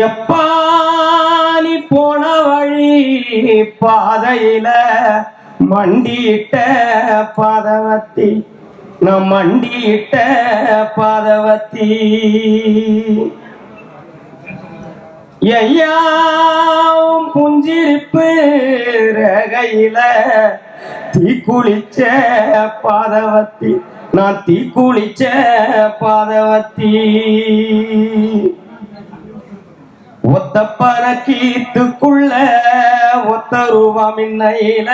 எப்பா நீ போன வழி பாதையில மண்டியிட்ட பாதவத்தி நம் மண்டியிட்ட பாதவத்தி ஐயாவும் புஞ்சிருப்பு ரகையில தீக்குளிச்ச பாதவத்தி நான் தீக்குளிச்ச பாதவத்தி ஒத்த பறக்கீத்துக்குள்ள ஒத்த ரூபம் இன்னையில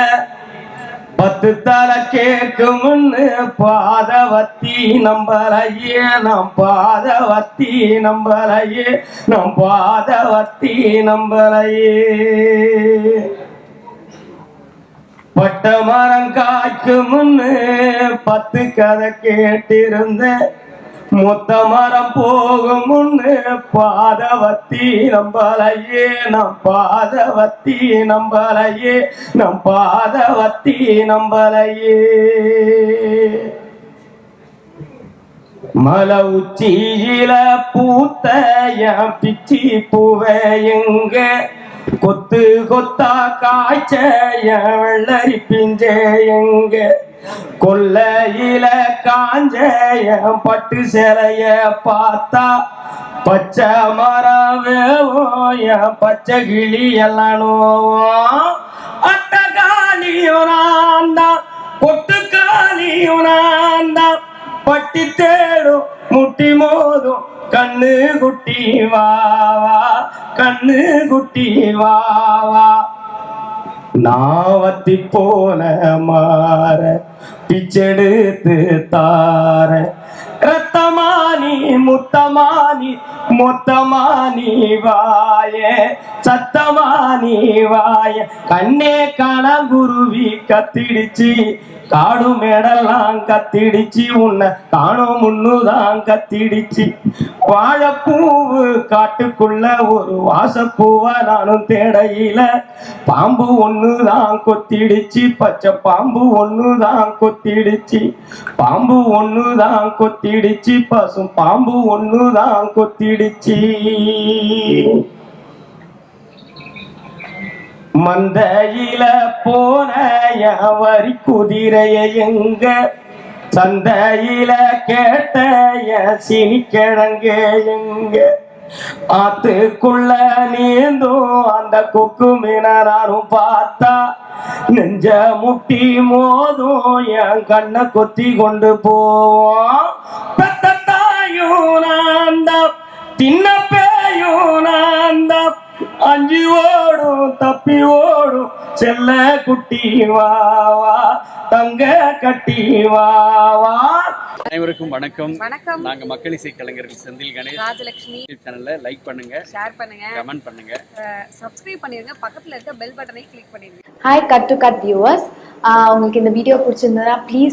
10 தலை கேட்கும்னு பாதவத்தி நம்பலையே நம் பாதவத்தி நம்பலையே நம் பாதவத்தி நம்பலையே பட்ட மரம் காய்க்கும்னு 10 கதை கேட்டிருந்தேன் மொத்த மரம் போகும் முன்னு பாதவத்தி நம்பலையே நம் பாதவத்தி நம்பலையே நம் பாதவத்தி நம்பலையே மலை உச்சியில பூத்த என் பிச்சி பூவே எங்க கொத்து கொத்தா காய்ச்ச என் வெள்ளரி பிஞ்சே எங்க கொல்லையில காஞ்ச என் பட்டு சேலைய பார்த்தா பச்சை மரவேவும் என் பச்சை கிளி எல்லாம் அட்டகாலியும் நான்தான் கொட்டுக்காலியும் நான்தான் பட்டி தேடும் முட்டி மோதும் கண்ணு குட்டி வாவா கண்ணு குட்டி வாவா நாவத்தி போன மாற பிச்செடுத்து தார ரத்தமானி முத்தமானி மொத்தமானி வாய சத்தமானி வாய கண்ணே கணங்குருவி கத்திடுச்சு காடு மேடெல்லாம் கத்திடுச்சு உன்னை காணும் முன்னுதான் கத்திடுச்சு வாழைப்பூவு காட்டுக்குள்ள ஒரு வாசப்பூவ நானும் தேடையில பாம்பு ஒண்ணுதான் கொத்திடுச்சு பச்சை பாம்பு ஒண்ணுதான் கொத்திடுச்சு பாம்பு ஒண்ணுதான் கொத்திடுச்சு பசும் பாம்பு ஒண்ணுதான் கொத்திடுச்சு மந்தையில போன வரி குதிரைய எங்க சந்தையில கேட்ட சினிக்கிழங்க எங்க ஆத்துக்குள்ள நீந்தும் அந்த கொக்கு மீனாரும் பார்த்தா நெஞ்ச முட்டி மோதும் என் கண்ணை கொத்தி கொண்டு போவோம் பெத்தாயும் நான் தான் தின்ன பேயும் நான் தான் அஞ்சு ஓடும் தப்பி ஓடும் செல்ல குட்டி வாவா தங்க கட்டி வாவா. அனைவருக்கும் வணக்கம். நாங்க மக்கள் இசை கலைஞர்கள் செந்தில் கணேஷ் ராஜலட்சுமி சேனல்ல லைக் பண்ணுங்க, ஷேர் பண்ணுங்க, கமெண்ட் பண்ணுங்க, சப்ஸ்கிரைப் பண்ணிருங்க, பக்கத்துல இருக்க பெல் பட்டனை கிளிக் பண்ணிருங்க. Hi cut to cut viewers, உங்களுக்கு இந்த வீடியோ பிடிச்சிருந்தா ப்ளீஸ்